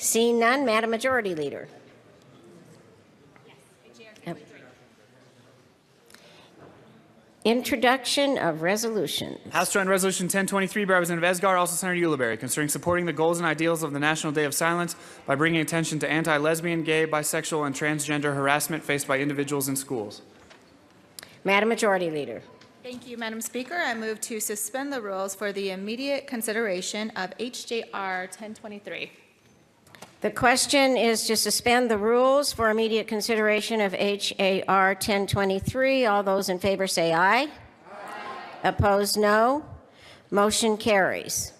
Seeing none, Madam Majority Leader. Yep. Introduction of resolution. House Joint Resolution 1023 by Representative Esgar, also Senator Ulibarri, concerning supporting the goals and ideals of the National Day of Silence by bringing attention to anti-lesbian, gay, bisexual, and transgender harassment faced by individuals in schools. Madam Majority Leader. Thank you, Madam Speaker. I move to suspend the rules for the immediate consideration of HJR 1023. The question is to suspend the rules for immediate consideration of HAR 1023. All those in favor say aye. Aye. Opposed, no. Motion carries.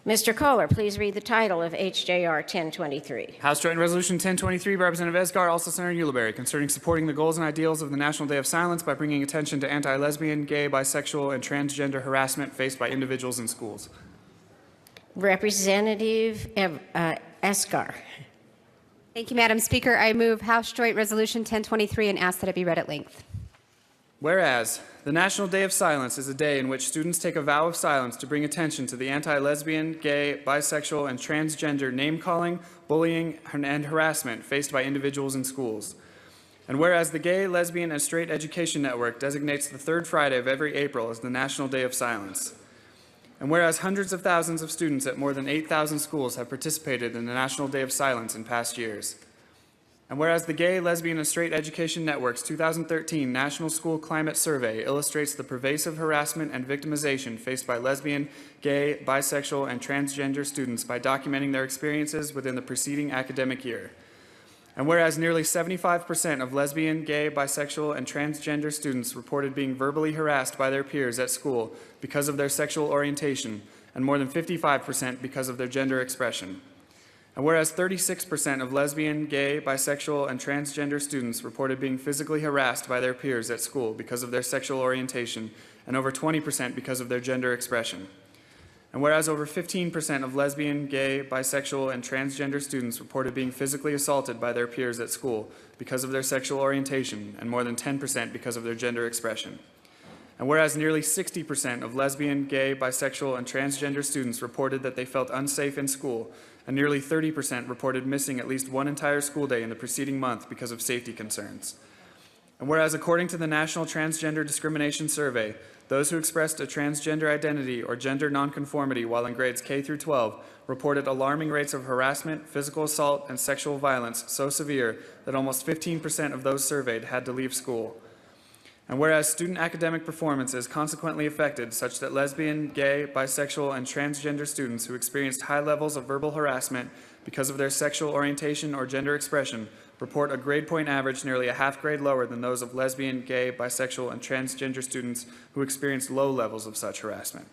Mr. Kohler, please read the title of HJR 1023. House Joint Resolution 1023 by Representative Esgar, also Senator Ulibarri, concerning supporting the goals and ideals of the National Day of Silence by bringing attention to anti-lesbian, gay, bisexual, and transgender harassment faced by individuals in schools. Representative Esgar. Thank you, Madam Speaker. I move House Joint Resolution 1023 and ask that it be read at length. Whereas the National Day of Silence is a day in which students take a vow of silence to bring attention to the anti-lesbian, gay, bisexual, and transgender name-calling, bullying, and harassment faced by individuals in schools. And whereas the Gay, Lesbian, and Straight Education Network designates the third Friday of every April as the National Day of Silence. And whereas hundreds of thousands of students at more than 8,000 schools have participated in the National Day of Silence in past years. And whereas the Gay, Lesbian, and Straight Education Network's 2013 National School Climate Survey illustrates the pervasive harassment and victimization faced by lesbian, gay, bisexual, and transgender students by documenting their experiences within the preceding academic year. And whereas nearly 75% of lesbian, gay, bisexual, and transgender students reported being verbally harassed by their peers at school because of their sexual orientation, and more than 55% because of their gender expression. And whereas 36% of lesbian, gay, bisexual, and transgender students reported being physically harassed by their peers at school because of their sexual orientation, and over 20% because of their gender expression. And whereas over 15% of lesbian, gay, bisexual, and transgender students reported being physically assaulted by their peers at school because of their sexual orientation, and more than 10% because of their gender expression. And whereas nearly 60% of lesbian, gay, bisexual, and transgender students reported that they felt unsafe in school, and nearly 30% reported missing at least one entire school day in the preceding month because of safety concerns. And whereas according to the National Transgender Discrimination Survey, those who expressed a transgender identity or gender nonconformity while in grades K through 12 reported alarming rates of harassment, physical assault, and sexual violence so severe that almost 15% of those surveyed had to leave school. And whereas student academic performance is consequently affected such that lesbian, gay, bisexual, and transgender students who experienced high levels of verbal harassment because of their sexual orientation or gender expression report a grade point average nearly a half grade lower than those of lesbian, gay, bisexual, and transgender students who experienced low levels of such harassment.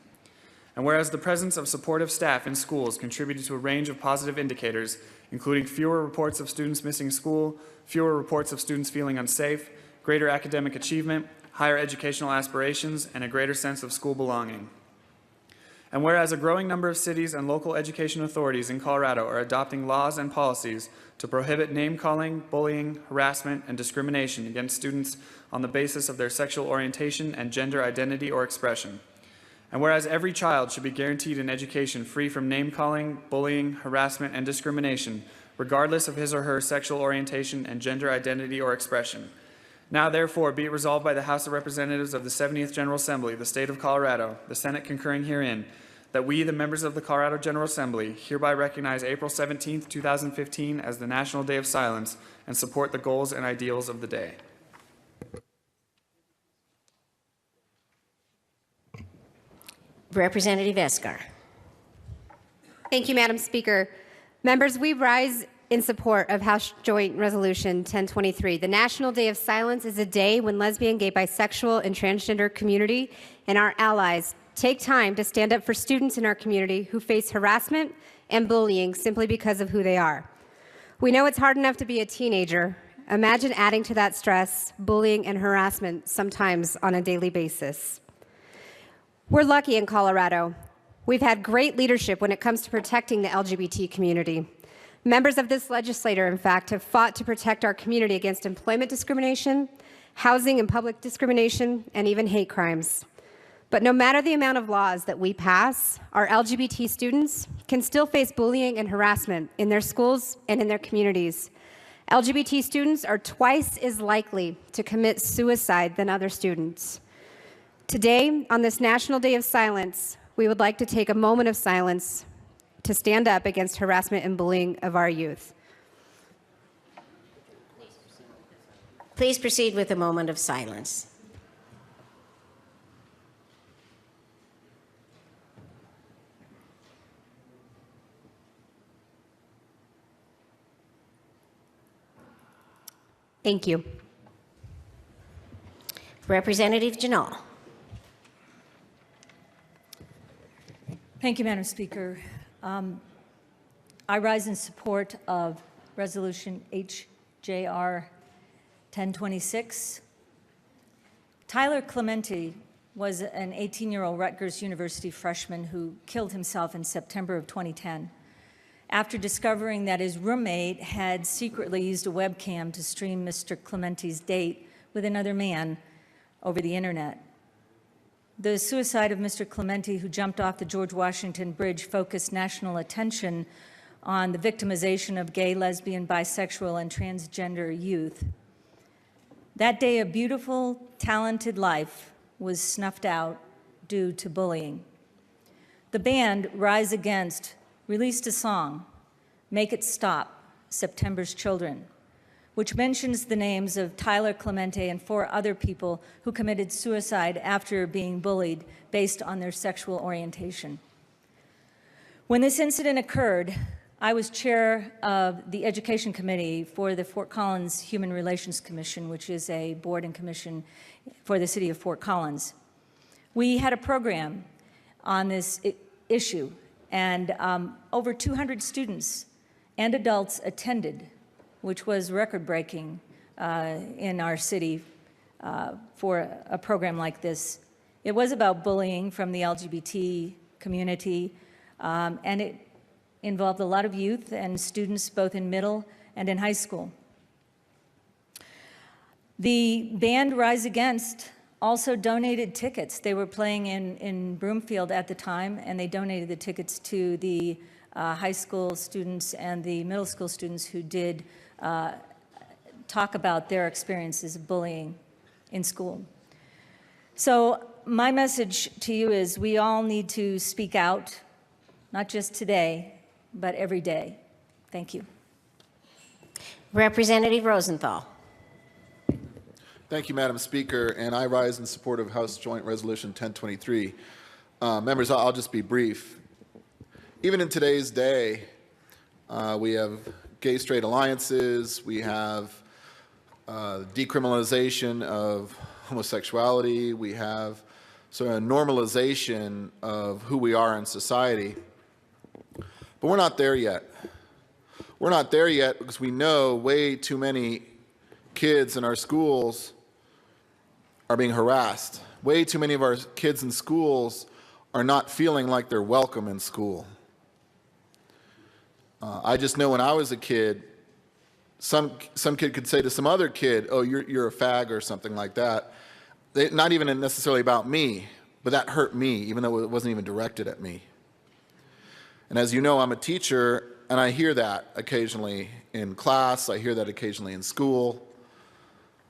And whereas the presence of supportive staff in schools contributed to a range of positive indicators, including fewer reports of students missing school, fewer reports of students feeling unsafe, greater academic achievement, higher educational aspirations, and a greater sense of school belonging. And whereas a growing number of cities and local education authorities in Colorado are adopting laws and policies to prohibit name-calling, bullying, harassment, and discrimination against students on the basis of their sexual orientation and gender identity or expression. And whereas every child should be guaranteed an education free from name-calling, bullying, harassment, and discrimination, regardless of his or her sexual orientation and gender identity or expression. Now, therefore, be it resolved by the House of Representatives of the 70th General Assembly, the State of Colorado, the Senate concurring herein, that we, the members of the Colorado General Assembly, hereby recognize April 17, 2015 as the National Day of Silence and support the goals and ideals of the day. Representative Esgar. Thank you, Madam Speaker. Members, we rise in support of House Joint Resolution 1023. The National Day of Silence is a day when lesbian, gay, bisexual, and transgender community and our allies take time to stand up for students in our community who face harassment and bullying simply because of who they are. We know it's hard enough to be a teenager. Imagine adding to that stress, bullying, and harassment sometimes on a daily basis. We're lucky in Colorado. We've had great leadership when it comes to protecting the LGBT community. Members of this legislature, in fact, have fought to protect our community against employment discrimination, housing and public discrimination, and even hate crimes. But no matter the amount of laws that we pass, our LGBT students can still face bullying and harassment in their schools and in their communities. LGBT students are twice as likely to commit suicide than other students. Today, on this National Day of Silence, we would like to take a moment of silence to stand up against harassment and bullying of our youth. Please proceed with a moment of silence. Thank you. Representative Janal. Thank you, Madam Speaker. I rise in support of Resolution HJR 1026. Tyler Clementi was an 18-year-old Rutgers University freshman who killed himself in September of 2010 after discovering that his roommate had secretly used a webcam to stream Mr. Clementi's date with another man over the internet. The suicide of Mr. Clementi, who jumped off the George Washington Bridge, focused national attention on the victimization of gay, lesbian, bisexual, and transgender youth. That day, a beautiful, talented life was snuffed out due to bullying. The band Rise Against released a song, Make It Stop, September's Children, which mentions the names of Tyler Clementi and 4 other people who committed suicide after being bullied based on their sexual orientation. When this incident occurred, I was chair of the Education Committee for the Fort Collins Human Relations Commission, which is a board and commission for the city of Fort Collins. We had a program on this issue, and over 200 students and adults attended, which was record-breaking in our city for a program like this. It was about bullying from the LGBT community, and it involved a lot of youth and students both in middle and in high school. The band Rise Against also donated tickets. They were playing in Broomfield at the time, and they donated the tickets to the high school students and the middle school students who did talk about their experiences of bullying in school. So my message to you is we all need to speak out, not just today, but every day. Thank you. Representative Rosenthal. Thank you, Madam Speaker, and I rise in support of House Joint Resolution 1023. Members, I'll just be brief. Even in today's day, we have gay-straight alliances, we have decriminalization of homosexuality, we have sort of a normalization of who we are in society. But we're not there yet. We're not there yet because we know way too many kids in our schools are being harassed. Way too many of our kids in schools are not feeling like they're welcome in school. I just know when I was a kid, some kid could say to some other kid, oh, you're a fag or something like that. Not even necessarily about me, but that hurt me, even though it wasn't even directed at me. And as you know, I'm a teacher, and I hear that occasionally in class, I hear that occasionally in school,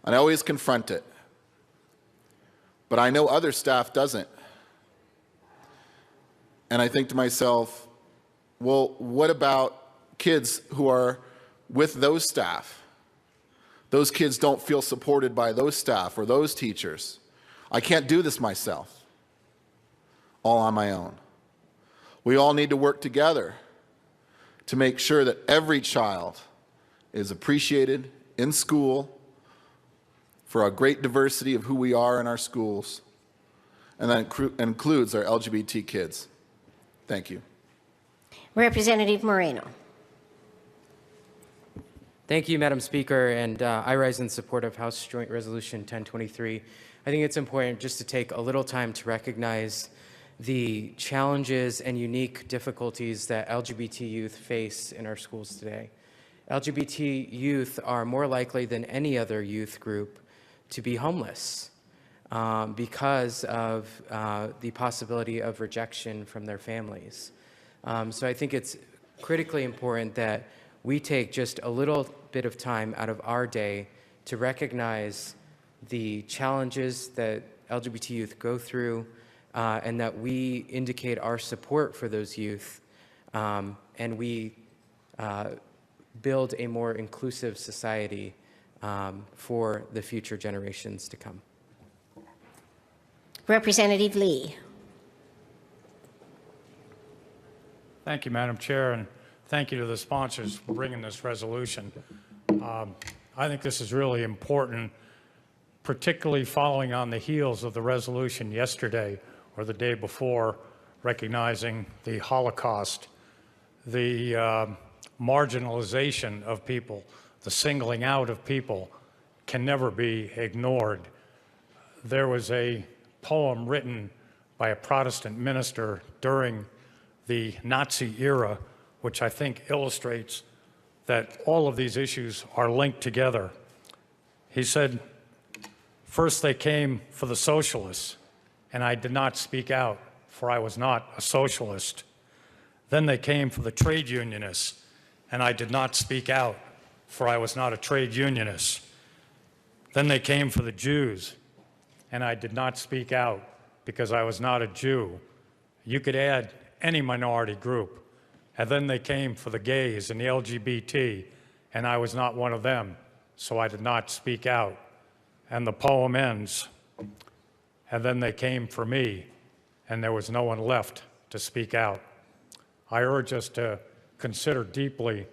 and I always confront it. But I know other staff doesn't. And I think to myself, well, what about kids who are with those staff? Those kids don't feel supported by those staff or those teachers. I can't do this myself, all on my own. We all need to work together to make sure that every child is appreciated in school for a great diversity of who we are in our schools, and that includes our LGBT kids. Thank you. Representative Moreno. Thank you, Madam Speaker, and I rise in support of House Joint Resolution 1023. I think it's important just to take a little time to recognize the challenges and unique difficulties that LGBT youth face in our schools today. LGBT youth are more likely than any other youth group to be homeless because of the possibility of rejection from their families. So I think it's critically important that we take just a little bit of time out of our day to recognize the challenges that LGBT youth go through, and that we indicate our support for those youth, and we build a more inclusive society for the future generations to come. Representative Lee. Thank you, Madam Chair, and thank you to the sponsors for bringing this resolution. I think this is really important, particularly following on the heels of the resolution yesterday or the day before, recognizing the Holocaust, the marginalization of people, the singling out of people can never be ignored. There was a poem written by a Protestant minister during the Nazi era, which I think illustrates that all of these issues are linked together. He said, "First they came for the socialists, and I did not speak out, for I was not a socialist. Then they came for the trade unionists, and I did not speak out, for I was not a trade unionist. Then they came for the Jews, and I did not speak out because I was not a Jew." You could add any minority group. And then they came for the gays and the LGBT, and I was not one of them, so I did not speak out. And the poem ends, "And then they came for me, and there was no one left to speak out." I urge us to consider deeply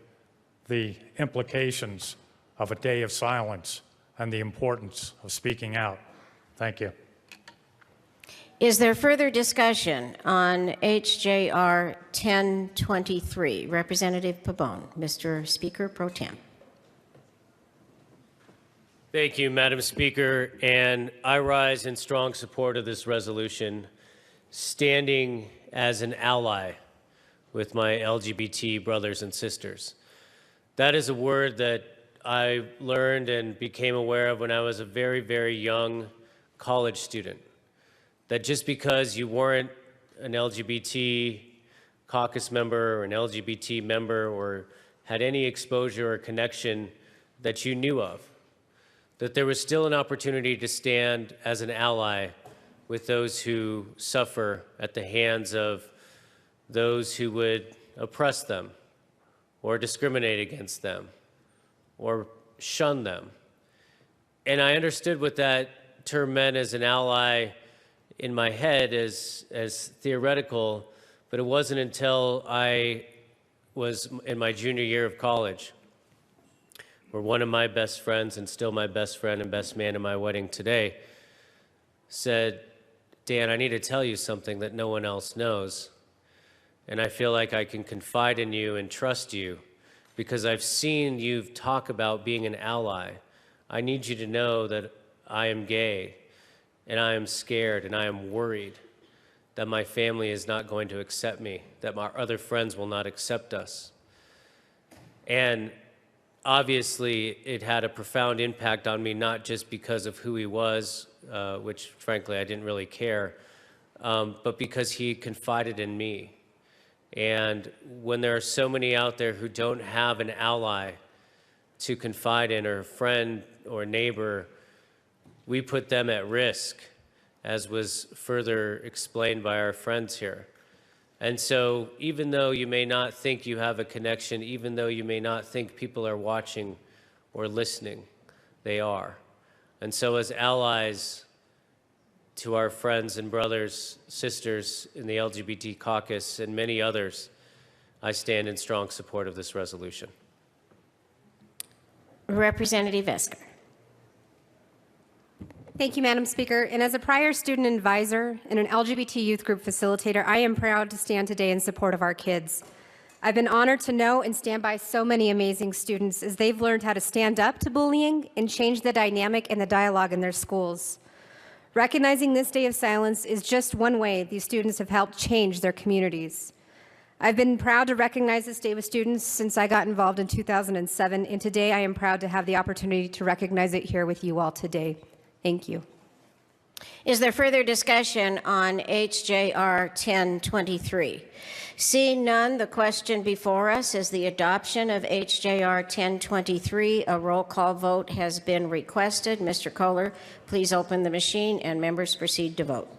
the implications of a day of silence and the importance of speaking out. Thank you. Is there further discussion on HJR 1023? Representative Pabon, Mr. Speaker Pro Tem. Thank you, Madam Speaker, and I rise in strong support of this resolution, standing as an ally with my LGBT brothers and sisters. That is a word that I learned and became aware of when I was a very, very young college student. That just because you weren't an LGBT caucus member or an LGBT member or had any exposure or connection that you knew of, that there was still an opportunity to stand as an ally with those who suffer at the hands of those who would oppress them or discriminate against them or shun them. And I understood what that term meant as an ally in my head as theoretical, but it wasn't until I was in my junior year of college where one of my best friends, and still my best friend and best man in my wedding today, said, "Dan, I need to tell you something that no one else knows. And I feel like I can confide in you and trust you because I've seen you talk about being an ally. I need you to know that I am gay, and I am scared, and I am worried that my family is not going to accept me, that my other friends will not accept us." And obviously, it had a profound impact on me, not just because of who he was, which frankly I didn't really care, but because he confided in me. And when there are so many out there who don't have an ally to confide in, or a friend or a neighbor, we put them at risk, as was further explained by our friends here. And so even though you may not think you have a connection, even though you may not think people are watching or listening, they are. And so as allies to our friends and brothers, sisters in the LGBT caucus and many others, I stand in strong support of this resolution. Representative Esgar. Thank you, Madam Speaker. And as a prior student advisor and an LGBT youth group facilitator, I am proud to stand today in support of our kids. I've been honored to know and stand by so many amazing students as they've learned how to stand up to bullying and change the dynamic and the dialogue in their schools. Recognizing this day of silence is just one way these students have helped change their communities. I've been proud to recognize this day with students since I got involved in 2007, and today I am proud to have the opportunity to recognize it here with you all today. Thank you. Is there further discussion on HJR 1023? Seeing none, the question before us is the adoption of HJR 1023. A roll call vote has been requested. Mr. Kohler, please open the machine and members proceed to vote.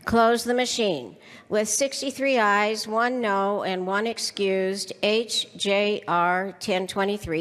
Close the machine. With 63 ayes, 1 no, and 1 excused, HJR 1023